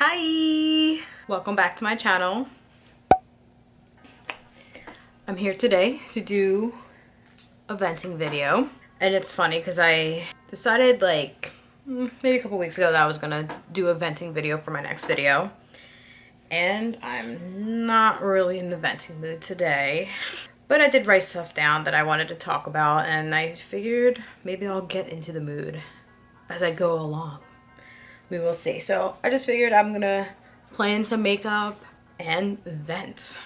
Hi! Welcome back to my channel. I'm here today to do a venting video. And it's funny because I decided like maybe a couple weeks ago that I was gonna do a venting video for my next video. And I'm not really in the venting mood today. But I did write stuff down that I wanted to talk about, and I figured maybe I'll get into the mood as I go along. We will see. So I just figured I'm gonna play in some makeup and vent.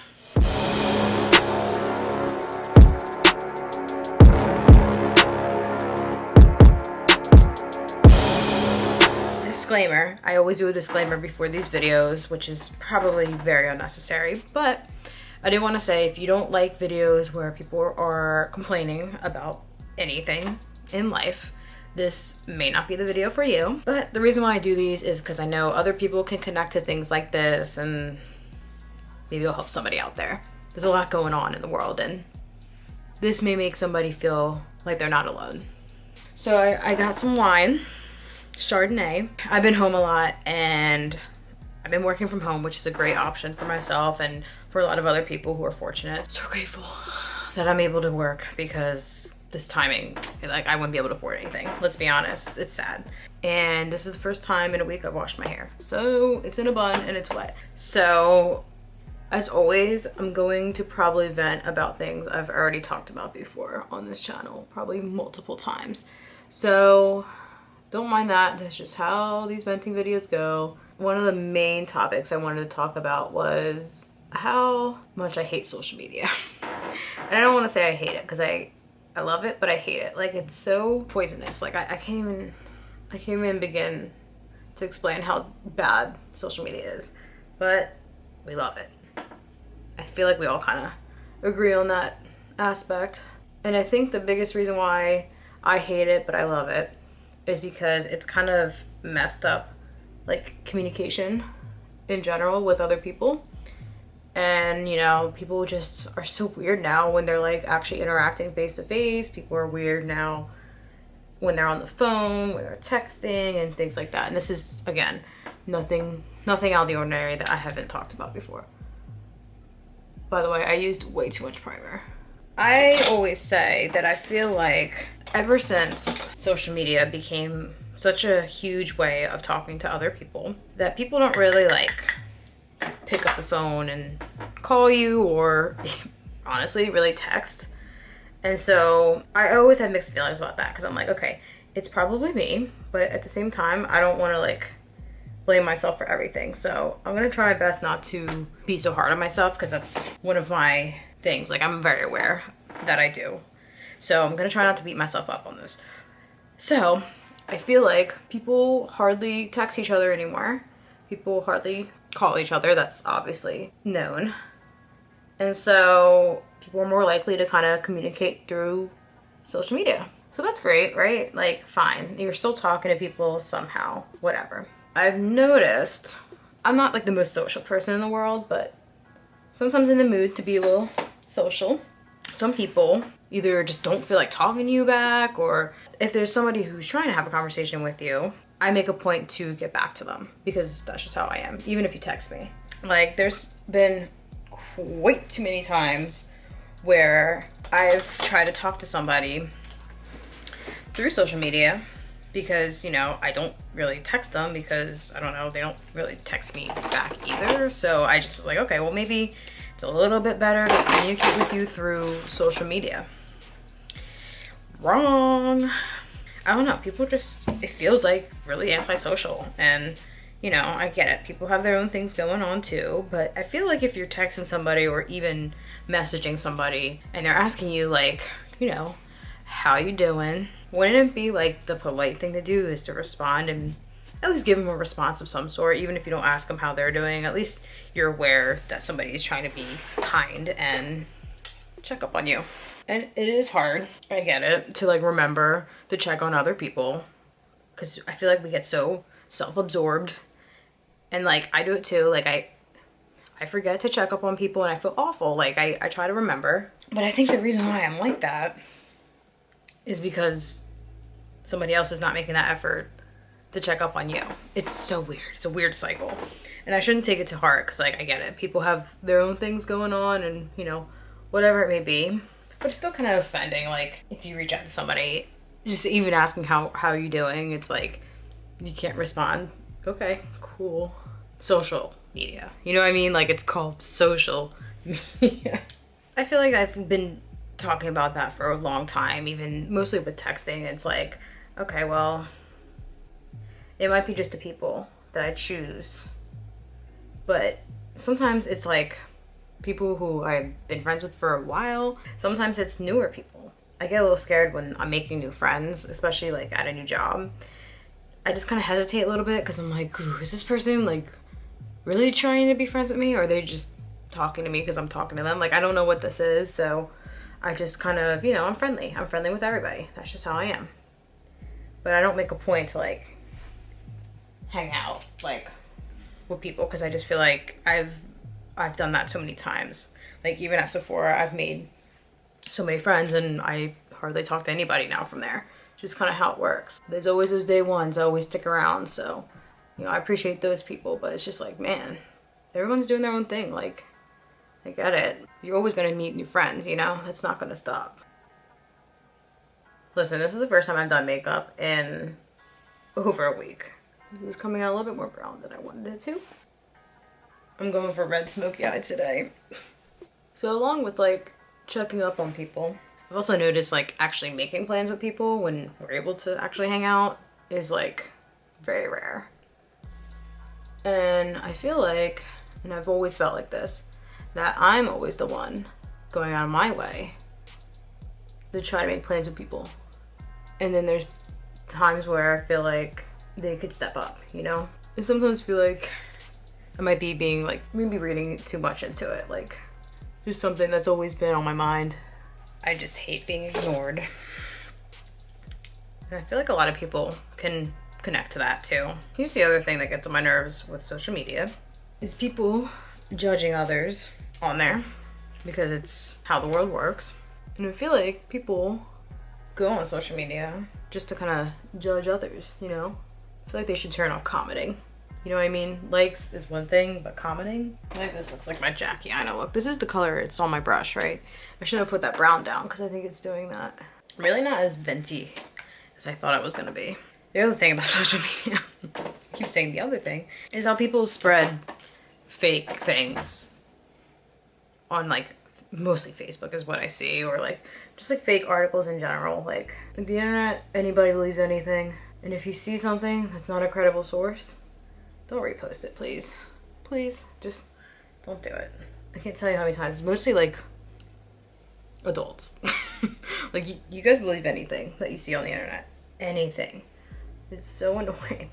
Disclaimer, I always do a disclaimer before these videos, which is probably very unnecessary, but I do want to say if you don't like videos where people are complaining about anything in life, this may not be the video for you. But the reason why I do these is because I know other people can connect to things like this, and maybe it'll help somebody out there. There's a lot going on in the world, and this may make somebody feel like they're not alone. So I got some wine, Chardonnay. I've been home a lot, and I've been working from home, which is a great option for myself and for a lot of other people who are fortunate. So grateful that I'm able to work, because this timing, like, I wouldn't be able to afford anything. Let's be honest, it's sad. And this is the first time in a week I've washed my hair. So it's in a bun and it's wet. So as always, I'm going to probably vent about things I've already talked about before on this channel, probably multiple times. So don't mind that, that's just how these venting videos go. One of the main topics I wanted to talk about was how much I hate social media. And I don't want to say I hate it, because I love it, but I hate it. Like, it's so poisonous. Like, I can't even begin to explain how bad social media is, but we love it. I feel like we all kind of agree on that aspect. And I think the biggest reason why I hate it, but I love it, is because it's kind of messed up, like, communication in general with other people. And, you know, people just are so weird now when they're like actually interacting face to face. People are weird now when they're on the phone, when they're texting and things like that. And this is, again, nothing out of the ordinary that I haven't talked about before. By the way, I used way too much primer. I always say that I feel like ever since social media became such a huge way of talking to other people, that people don't really like pick up the phone and call you, or honestly really text. And so I always have mixed feelings about that, because I'm like, okay, it's probably me, but at the same time I don't want to like blame myself for everything. So I'm gonna try my best not to be so hard on myself, because that's one of my things. Like, I'm very aware that I do, so I'm gonna try not to beat myself up on this. So I feel like people hardly text each other anymore. People hardly call each other, that's obviously known. And so people are more likely to kind of communicate through social media. So that's great, right? Like, fine, you're still talking to people somehow, whatever. I've noticed, I'm not like the most social person in the world, but sometimes in the mood to be a little social. Some people either just don't feel like talking to you back, or if there's somebody who's trying to have a conversation with you, I make a point to get back to them, because that's just how I am, even if you text me. Like, there's been way too many times where I've tried to talk to somebody through social media, because, you know, I don't really text them, because I don't know, they don't really text me back either. So I just was like, okay, well, maybe it's a little bit better to communicate with you through social media. Wrong. I don't know, people just, it feels like really antisocial. And, you know, I get it, people have their own things going on too, but I feel like if you're texting somebody or even messaging somebody and they're asking you, like, you know, how you doing, wouldn't it be like the polite thing to do is to respond and at least give them a response of some sort? Even if you don't ask them how they're doing, at least you're aware that somebody is trying to be kind and check up on you. And it is hard, I get it, to like remember to check on other people, because I feel like we get so self-absorbed, and like I do it too. Like I forget to check up on people and I feel awful. Like I try to remember, but I think the reason why I'm like that is because somebody else is not making that effort to check up on you. It's so weird. It's a weird cycle. And I shouldn't take it to heart because, like, I get it. People have their own things going on and, you know, whatever it may be. But it's still kind of offending, like, if you reach out to somebody, just even asking how are you doing, it's like, you can't respond. Okay, cool. Social media. You know what I mean? Like, it's called social media. I feel like I've been talking about that for a long time, even mostly with texting. It's like, okay, well, it might be just the people that I choose, but sometimes it's like people who I've been friends with for a while. Sometimes it's newer people. I get a little scared when I'm making new friends, especially like at a new job. I just kind of hesitate a little bit because I'm like, ooh, is this person like really trying to be friends with me, or are they just talking to me because I'm talking to them? Like, I don't know what this is, so I just kind of, you know, I'm friendly with everybody. That's just how I am. But I don't make a point to like hang out like with people because I just feel like I've done that so many times. Like, even at Sephora, I've made so many friends and I hardly talk to anybody now from there. Just kind of how it works. There's always those day ones that always stick around, so, you know, I appreciate those people, but it's just like, man, everyone's doing their own thing. Like, I get it. You're always gonna meet new friends, you know? It's not gonna stop. Listen, this is the first time I've done makeup in over a week. This is coming out a little bit more brown than I wanted it to. I'm going for red smoky eye today. So along with like checking up on people, I've also noticed like actually making plans with people when we're able to actually hang out is like very rare. And I feel like, and I've always felt like this, that I'm always the one going out of my way to try to make plans with people. And then there's times where I feel like they could step up, you know? I sometimes feel like I might be being like, maybe reading too much into it, like just something that's always been on my mind. I just hate being ignored. And I feel like a lot of people can connect to that too. Here's the other thing that gets on my nerves with social media is people judging others on there because it's how the world works. And I feel like people go on social media just to kind of judge others, you know? I feel like they should turn off commenting. You know what I mean? Likes is one thing, but commenting? Like, this looks like my Jackie Aina look. This is the color, it's on my brush, right? I should have put that brown down because I think it's doing that. I'm really not as venti as I thought it was gonna be. The other thing about social media, I keep saying the other thing, is how people spread fake things on like, mostly Facebook is what I see, or like, just like fake articles in general. Like the internet, anybody believes anything. And if you see something that's not a credible source, don't repost it, please. Please, just don't do it. I can't tell you how many times. It's mostly like adults. Like, you guys believe anything that you see on the internet. Anything. It's so annoying.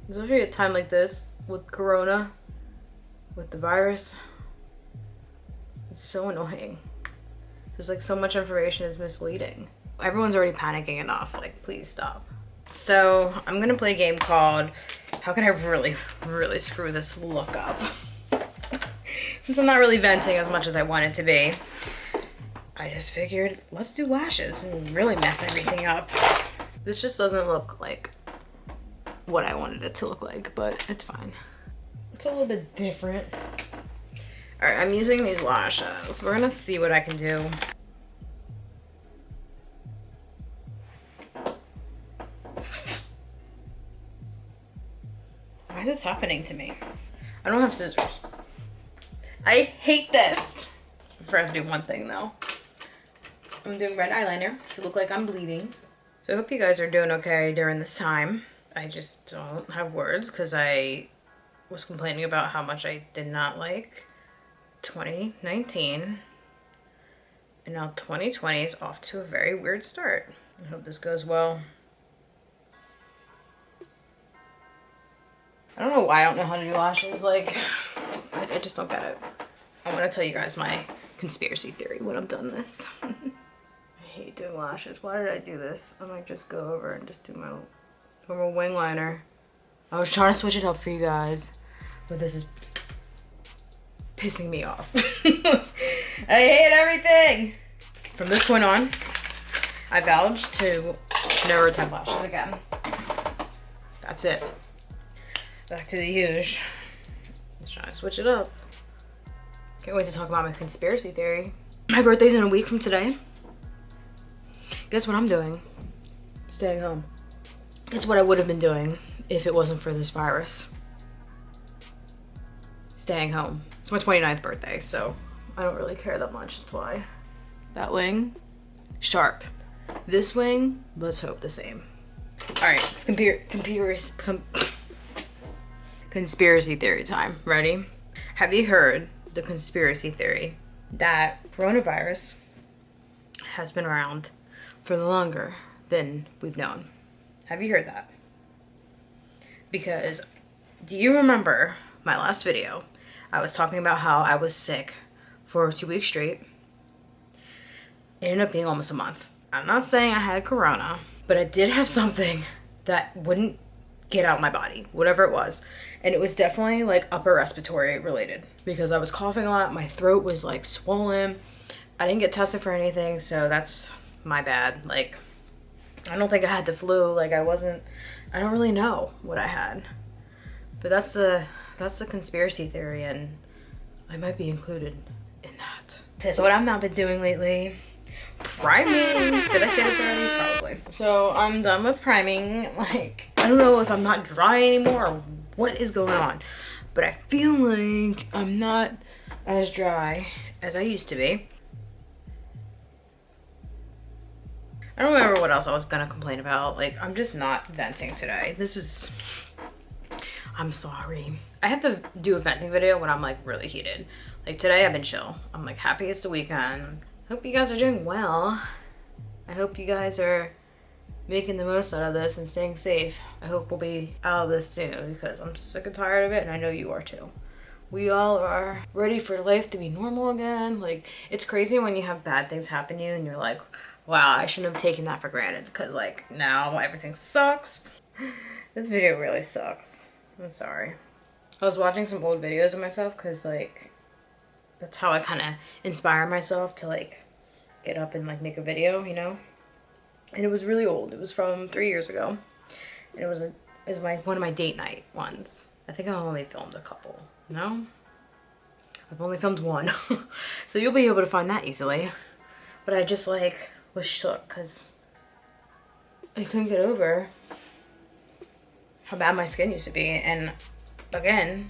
Especially at a time like this with Corona, with the virus. It's so annoying. There's like so much information is misleading. Everyone's already panicking enough. Like, please stop. So I'm gonna play a game called How Can I Really, Really Screw This Look Up? Since I'm not really venting as much as I want it to be, I just figured let's do lashes and really mess everything up. This just doesn't look like what I wanted it to look like, but it's fine. It's a little bit different. All right, I'm using these lashes. We're gonna see what I can do. Why is this happening to me? I don't have scissors. I hate this. I forgot to do one thing though. I'm doing red eyeliner to look like I'm bleeding. So I hope you guys are doing okay during this time. I just don't have words because I was complaining about how much I did not like 2019. And now 2020 is off to a very weird start. I hope this goes well. I don't know why I don't know how to do lashes. Like, I just don't get it. I'm gonna tell you guys my conspiracy theory when I'm done this. I hate doing lashes. Why did I do this? I might just go over and just do my normal wing liner. I was trying to switch it up for you guys, but this is pissing me off. I hate everything. From this point on, I vowed to never attempt lashes again. That's it. Back to the huge. Just trying to switch it up. Can't wait to talk about my conspiracy theory. My birthday's in a week from today. Guess what I'm doing? Staying home. That's what I would have been doing if it wasn't for this virus. Staying home. It's my 29th birthday, so I don't really care that much. That's why. That wing, sharp. This wing, let's hope the same. All right, it's conspiracy theory time. Ready? Have you heard the conspiracy theory that coronavirus has been around for longer than we've known? Have you heard that? Because do you remember my last video? I was talking about how I was sick for 2 weeks straight. It ended up being almost a month. I'm not saying I had corona, but I did have something that wouldn't get out of my body, whatever it was. And it was definitely like upper respiratory related because I was coughing a lot. My throat was like swollen. I didn't get tested for anything, so that's my bad. Like, I don't think I had the flu. Like, I don't really know what I had. But that's a conspiracy theory, and I might be included in that. Okay, so what I've not been doing lately, priming. Did I say this already? Probably. So I'm done with priming. Like, I don't know if I'm not dry anymore or what is going on, but I feel like I'm not as dry as I used to be. I don't remember what else I was gonna complain about. Like, I'm just not venting today. I'm sorry. I have to do a venting video when I'm like really heated. Like today I've been chill. I'm like happy it's the weekend. Hope you guys are doing well. I hope you guys are making the most out of this and staying safe. I hope we'll be out of this soon because I'm sick and tired of it, and I know you are too. We all are ready for life to be normal again. Like, it's crazy when you have bad things happen to you and you're like, wow, I shouldn't have taken that for granted because like now everything sucks. This video really sucks. I'm sorry. I was watching some old videos of myself because like that's how I kind of inspire myself to like get up and like make a video, you know? And it was really old. It was from 3 years ago. And it was one of my date night ones. I think I only filmed a couple. No? I've only filmed one. So you'll be able to find that easily. But I just like was shook because I couldn't get over how bad my skin used to be. And again,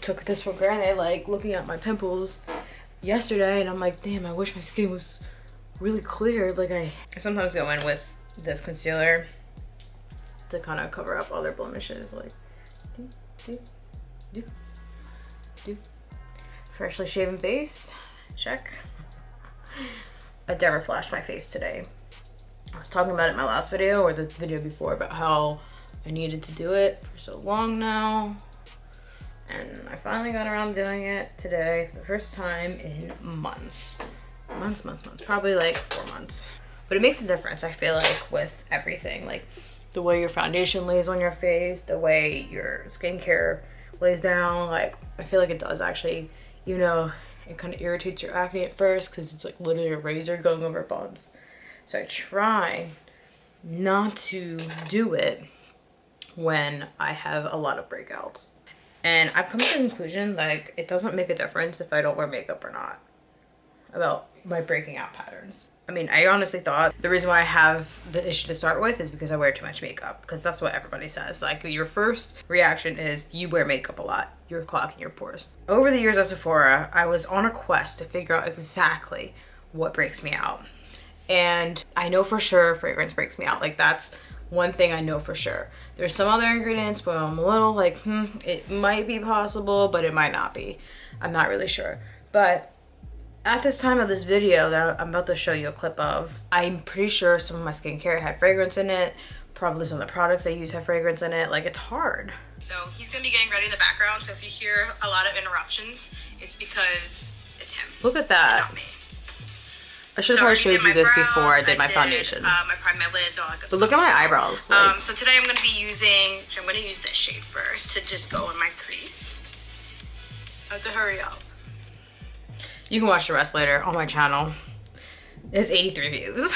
took this for granted, like looking at my pimples yesterday, and I'm like, damn, I wish my skin was really clear. Like I sometimes go in with this concealer to kind of cover up other blemishes, like do. Freshly shaven face, check. I never flashed my face today. I was talking about it in my last video or the video before about how I needed to do it for so long now, and I finally got around doing it today for the first time in months, probably like 4 months. But it makes a difference, I feel like, with everything, like the way your foundation lays on your face, the way your skincare lays down. Like, I feel like it does actually, you know, it kind of irritates your acne at first because it's like literally a razor going over bugs. So I try not to do it when I have a lot of breakouts. And I've come to the conclusion, like, it doesn't make a difference if I don't wear makeup or not about my breaking out patterns. I mean, I honestly thought the reason why I have the issue to start with is because I wear too much makeup, because that's what everybody says. Like, your first reaction is you wear makeup a lot, you're clogging your pores. Over the years at Sephora, I was on a quest to figure out exactly what breaks me out. And I know for sure fragrance breaks me out. Like, that's one thing I know for sure. There's some other ingredients, but I'm a little like, it might be possible, but it might not be. I'm not really sure. But at this time of this video that I'm about to show you a clip of, I'm pretty sure some of my skincare had fragrance in it. Probably some of the products I use have fragrance in it. Like, it's hard. So he's gonna be getting ready in the background. So if you hear a lot of interruptions, it's because it's him. Look at that. Not me. I should have probably showed you this before I did my foundation. I primed my lids, all that good stuff. But look at my eyebrows. Like. So today I'm going to use this shade first to just go in my crease. I have to hurry up. You can watch the rest later on my channel. It's 83 views.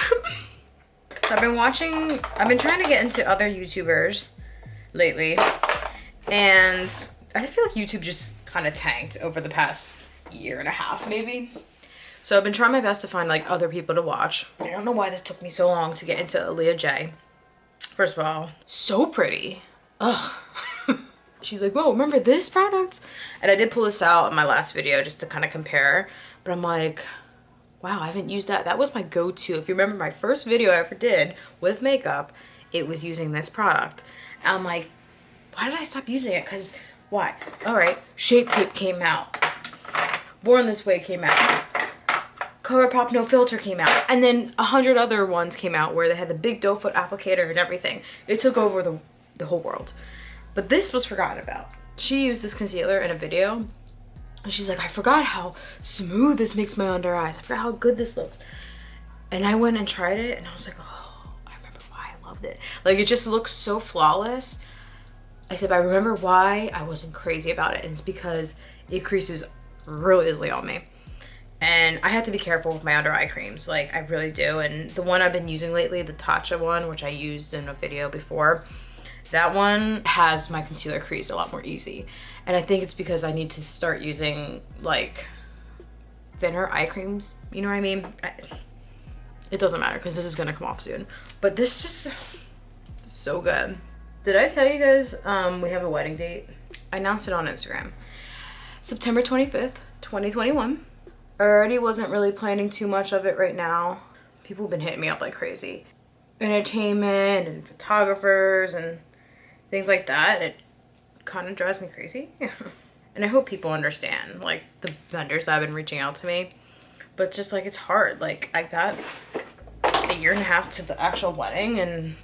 I've been trying to get into other YouTubers lately. And I feel like YouTube just kind of tanked over the past year and a half, maybe. So I've been trying my best to find like other people to watch. I don't know why this took me so long to get into Aaliyah J. First of all, so pretty. Ugh. She's like, whoa, remember this product? And I did pull this out in my last video just to kind of compare. But I'm like, wow, I haven't used that. That was my go-to. If you remember my first video I ever did with makeup, it was using this product. And I'm like, why did I stop using it? Because why? All right, Shape Tape came out. Born This Way came out. ColourPop No Filter came out. And then 100 other ones came out where they had the big doe foot applicator and everything. It took over the whole world. But this was forgotten about. She used this concealer in a video and she's like, I forgot how smooth this makes my under eyes. I forgot how good this looks. And I went and tried it and I was like, oh, I remember why I loved it. Like, it just looks so flawless. I said, I remember why I wasn't crazy about it. And it's because it creases really easily on me. And I have to be careful with my under eye creams. Like, I really do. And the one I've been using lately, the Tatcha one, which I used in a video before, that one has my concealer crease a lot more easy. And I think it's because I need to start using like thinner eye creams. You know what I mean? It doesn't matter because this is gonna come off soon. But this just so good. Did I tell you guys we have a wedding date? I announced it on Instagram. September 25th, 2021. I already wasn't really planning too much of it right now. People have been hitting me up like crazy. Entertainment and photographers and things like that. It kind of drives me crazy. And I hope people understand, like the vendors that have been reaching out to me. But just like, it's hard. Like, I got a year and a half to the actual wedding and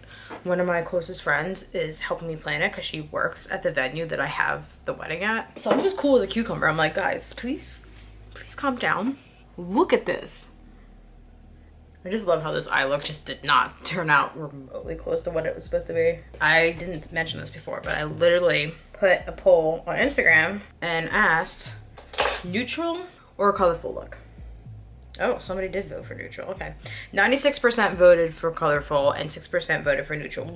one of my closest friends is helping me plan it because she works at the venue that I have the wedding at. So I'm just cool as a cucumber. I'm like, guys, please calm down. Look at this. I just love how this eye look just did not turn out remotely close to what it was supposed to be. I didn't mention this before, but I literally put a poll on Instagram and asked neutral or colorful look. Oh, somebody did vote for neutral. Okay. 96% voted for colorful and 6% voted for neutral.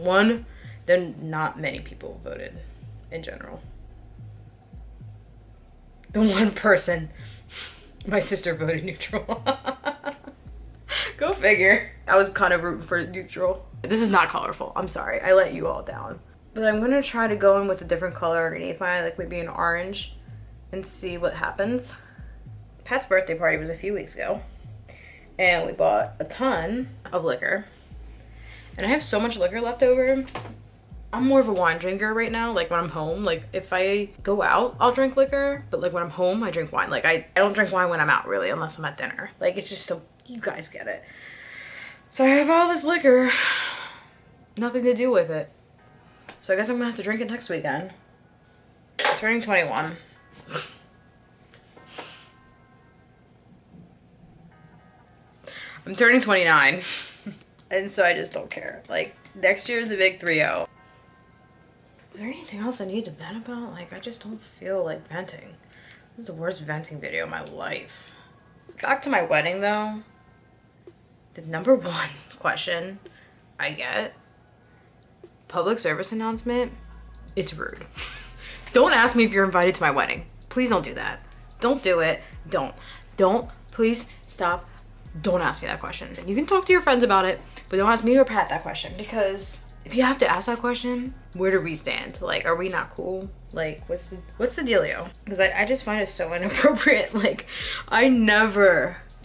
Then not many people voted in general. The one person, my sister, voted neutral. Go figure. I was kind of rooting for neutral. This is not colorful. I'm sorry. I let you all down. But I'm going to try to go in with a different color underneath my eye, like maybe an orange, and see what happens. Pat's birthday party was a few weeks ago. And we bought a ton of liquor. And I have so much liquor left over. I'm more of a wine drinker right now. Like when I'm home, like if I go out, I'll drink liquor. But like when I'm home, I drink wine. Like I don't drink wine when I'm out really, unless I'm at dinner. Like it's just so, you guys get it. So I have all this liquor, nothing to do with it. So I guess I'm gonna have to drink it next weekend. I'm turning 21. I'm turning 29. And so I just don't care. Like next year is the big 3-0. Is there anything else I need to vent about? Like I just don't feel like venting. This is the worst venting video of my life. Back to my wedding though. The #1 question I get, public service announcement, it's rude. Don't ask me if you're invited to my wedding. Please don't do that. Don't do it. Don't, please stop. Don't ask me that question. You can talk to your friends about it, but don't ask me or Pat that question, because if you have to ask that question, where do we stand? Like, are we not cool? Like, what's the dealio? Because I just find it so inappropriate. Like,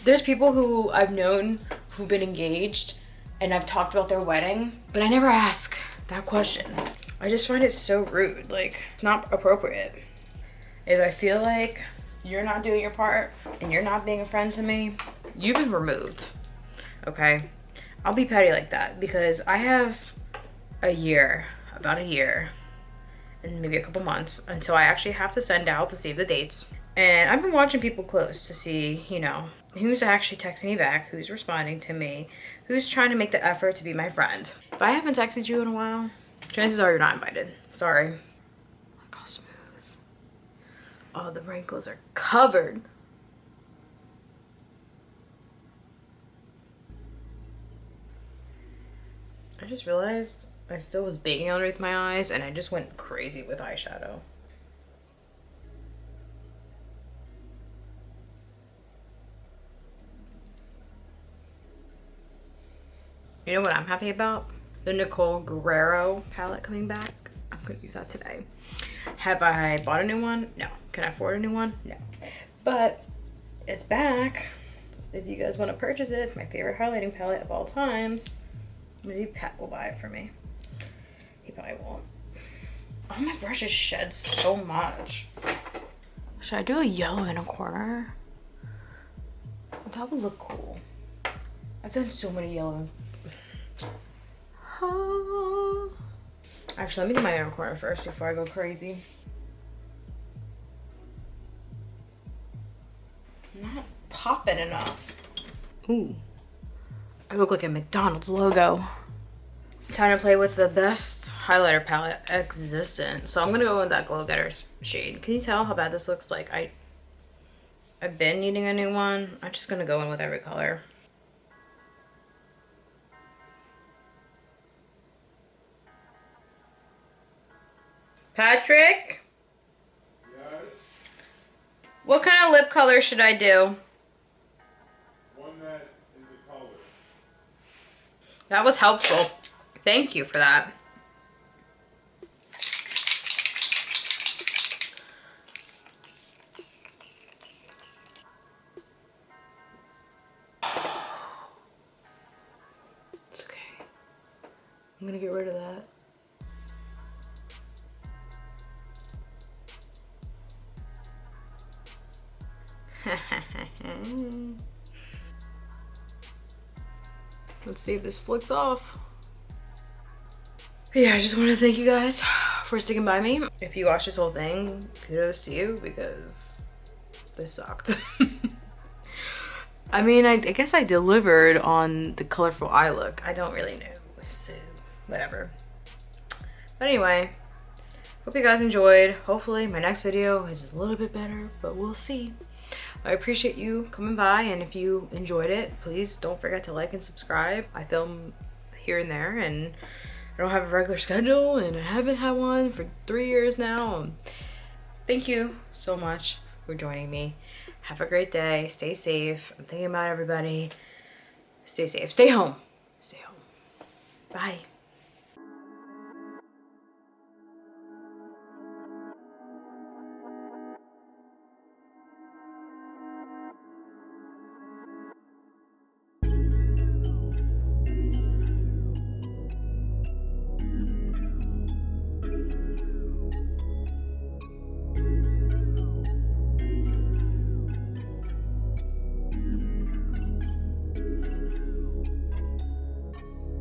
there's people who I've known who've been engaged and I've talked about their wedding, but I never ask that question. I just find it so rude. Like, it's not appropriate. If I feel like you're not doing your part and you're not being a friend to me, you've been removed, okay? I'll be petty like that because I have about a year and maybe a couple months until I actually have to send out to save the dates. And I've been watching people close to see, you know, who's actually texting me back, who's responding to me, who's trying to make the effort to be my friend. If I haven't texted you in a while, chances are you're not invited. Sorry. Look how smooth. Oh, the wrinkles are covered. I just realized I still was baking underneath my eyes and I just went crazy with eyeshadow. You know what I'm happy about? The Nicole Guerrero palette coming back. I'm gonna use that today. Have I bought a new one? No. Can I afford a new one? No. But it's back. If you guys want to purchase it, it's my favorite highlighting palette of all times. Maybe Pat will buy it for me. He probably won't. Oh, my brushes shed so much. Should I do a yellow in a corner? That would look cool. I've done so many yellow. Actually, let me do my inner corner first before I go crazy. Not popping enough. Ooh. I look like a McDonald's logo. Time to play with the best highlighter palette existent. So I'm gonna go with that Glow Getters shade. Can you tell how bad this looks? Like I've been needing a new one. I'm just gonna go in with every color. Patrick? Yes? What kind of lip color should I do? One that is a color. That was helpful. Thank you for that. It's okay. I'm gonna get rid of that. Let's see if this flicks off. Yeah, I just want to thank you guys for sticking by me. If you watched this whole thing, kudos to you because this sucked. I mean, I guess I delivered on the colorful eye look. I don't really know, so whatever. But anyway, hope you guys enjoyed. Hopefully my next video is a little bit better, but we'll see. I appreciate you coming by, and if you enjoyed it, please don't forget to like and subscribe. I film here and there, and I don't have a regular schedule, and I haven't had one for 3 years now. Thank you so much for joining me. Have a great day. Stay safe. I'm thinking about everybody. Stay safe. Stay home. Stay home. Bye.